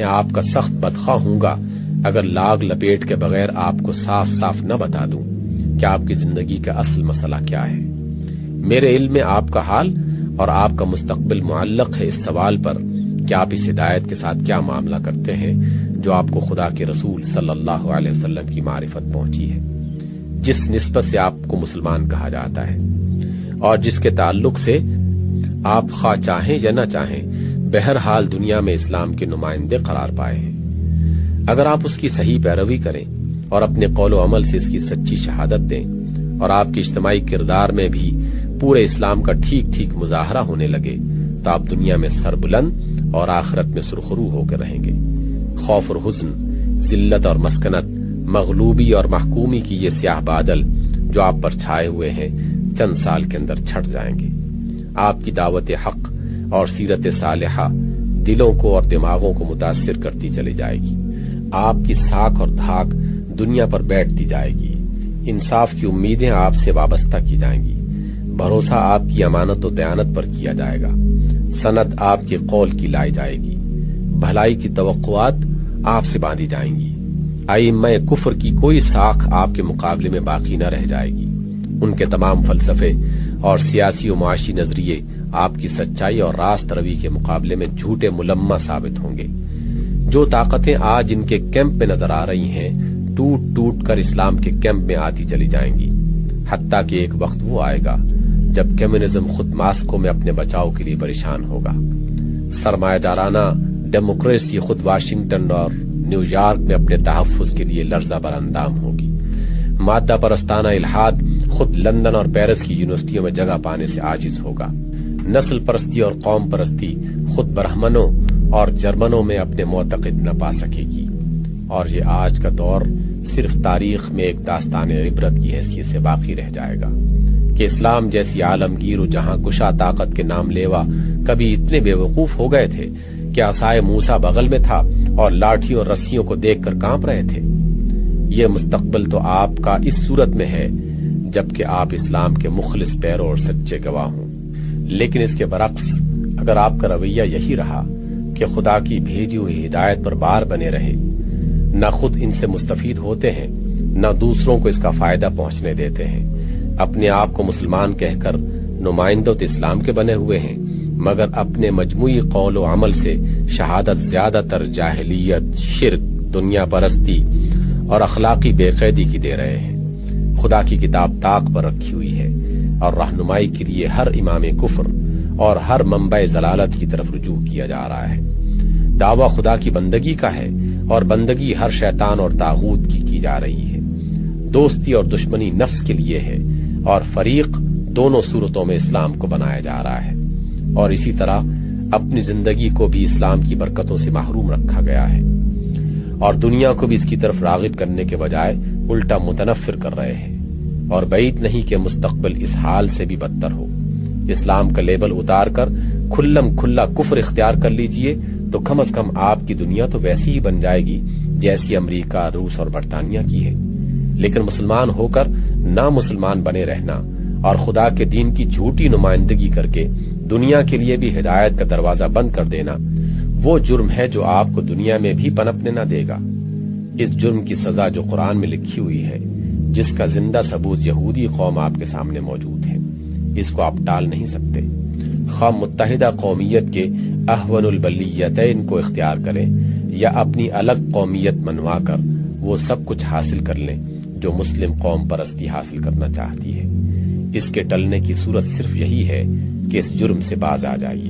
میں آپ کا سخت بدخواہ ہوں گا اگر لاگ لپیٹ کے بغیر آپ کو صاف صاف نہ بتا دوں کہ آپ کی زندگی کا اصل مسئلہ کیا ہے۔ میرے علم میں آپ کا حال اور آپ کا مستقبل معلق ہے اس سوال پر کہ آپ اس ہدایت کے ساتھ کیا معاملہ کرتے ہیں جو آپ کو خدا کے رسول صلی اللہ علیہ وسلم کی معرفت پہنچی ہے، جس نسبت سے آپ کو مسلمان کہا جاتا ہے، اور جس کے تعلق سے آپ خواہ چاہیں یا نہ چاہیں بہرحال دنیا میں اسلام کے نمائندے قرار پائے ہیں۔ اگر آپ اس کی صحیح پیروی کریں اور اپنے قول و عمل سے اس کی سچی شہادت دیں اور آپ کے اجتماعی کردار میں بھی پورے اسلام کا ٹھیک ٹھیک مظاہرہ ہونے لگے تو آپ دنیا میں سربلند اور آخرت میں سرخرو ہو کر رہیں گے۔ خوف اور حزن، ذلت اور مسکنت، مغلوبی اور محکومی کی یہ سیاہ بادل جو آپ پر چھائے ہوئے ہیں چند سال کے اندر چھٹ جائیں گے۔ آپ کی دعوت حق اور سیرت صالحہ دلوں کو اور دماغوں کو متاثر کرتی چلی جائے گی۔ آپ کی ساکھ اور دھاک دنیا پر بیٹھتی جائے گی، انصاف کی امیدیں آپ سے وابستہ کی جائیں گی، بھروسہ آپ کی امانت و دیانت پر کیا جائے گا، سند آپ کے قول کی لائی جائے گی، بھلائی کی توقعات آپ سے باندھی جائیں گی، ائمہ کفر کی کوئی ساکھ آپ کے مقابلے میں باقی نہ رہ جائے گی، ان کے تمام فلسفے اور سیاسی و معاشی نظریے آپ کی سچائی اور راست روی کے مقابلے میں جھوٹے ملمہ ثابت ہوں گے۔ جو طاقتیں آج ان کے کیمپ میں نظر آ رہی ہیں ٹوٹ ٹوٹ کر اسلام کے کیمپ میں آتی چلی جائیں گی، حتیٰ کہ ایک وقت وہ آئے گا جب کمیونزم خود ماسکو میں اپنے بچاؤ کے لیے پریشان ہوگا، سرمایہ دارانہ ڈیموکریسی خود واشنگٹن اور نیو یارک میں اپنے تحفظ کے لیے لرزہ بر اندام ہوگی، مادہ پرستانہ الحاد خود لندن اور پیرس کی یونیورسٹیوں میں جگہ پانے سے عاجز ہوگا، نسل پرستی اور قوم پرستی خود برہمنوں اور جرمنوں میں اپنے معتقد نہ پا سکے گی، اور یہ آج کا دور صرف تاریخ میں ایک داستان عبرت کی حیثیت سے باقی رہ جائے گا کہ اسلام جیسی عالمگیر و جہاں کشا طاقت کے نام لیوا کبھی اتنے بے وقوف ہو گئے تھے کہ عصائے موسیٰ بغل میں تھا اور لاٹھیوں اور رسیوں کو دیکھ کر کانپ رہے تھے۔ یہ مستقبل تو آپ کا اس صورت میں ہے جبکہ آپ اسلام کے مخلص پیرو اور سچے گواہ ہوں، لیکن اس کے برعکس اگر آپ کا رویہ یہی رہا کہ خدا کی بھیجی ہوئی ہدایت پر بار بنے رہے، نہ خود ان سے مستفید ہوتے ہیں نہ دوسروں کو اس کا فائدہ پہنچنے دیتے ہیں، اپنے آپ کو مسلمان کہہ کر نمائندہ اسلام کے بنے ہوئے ہیں، مگر اپنے مجموعی قول و عمل سے شہادت زیادہ تر جاہلیت، شرک، دنیا پرستی اور اخلاقی بے قیدی کی دے رہے ہیں۔ خدا کی کتاب طاق پر رکھی ہوئی ہے اور رہنمائی کے لیے ہر امام کفر اور ہر منبع ضلالت کی طرف رجوع کیا جا رہا ہے۔ دعویٰ خدا کی بندگی کا ہے اور بندگی ہر شیطان اور طاغوت کی جا رہی ہے، دوستی اور دشمنی نفس کے لیے ہے، اور فریق دونوں صورتوں میں اسلام کو بنایا جا رہا ہے، اور اسی طرح اپنی زندگی کو بھی اسلام کی برکتوں سے محروم رکھا گیا ہے، اور دنیا کو بھی اس کی طرف راغب کرنے کے بجائے الٹا متنفر کر رہے ہیں، اور بعید نہیں کہ مستقبل اس حال سے بھی بدتر ہو۔ اسلام کا لیبل اتار کر کھلم کھلا کفر اختیار کر لیجئے تو کم از کم آپ کی دنیا تو ویسی ہی بن جائے گی جیسی امریکہ، روس اور برطانیہ کی ہے، لیکن مسلمان ہو کر نہ مسلمان بنے رہنا اور خدا کے دین کی جھوٹی نمائندگی کر کے دنیا کے لیے بھی ہدایت کا دروازہ بند کر دینا وہ جرم ہے جو آپ کو دنیا میں بھی پنپنے نہ دے گا۔ اس جرم کی سزا جو قرآن میں لکھی ہوئی ہے، جس کا زندہ ثبوت یہودی قوم آپ کے سامنے موجود ہے، اس کو آپ ٹال نہیں سکتے۔ خواہ متحدہ قومیت کے احون البلیتین کو اختیار کریں یا اپنی الگ قومیت منوا کر وہ سب کچھ حاصل کر لیں جو مسلم قوم پرستی حاصل کرنا چاہتی ہے، اس کے ٹلنے کی صورت صرف یہی ہے کہ اس جرم سے باز آ جائیے۔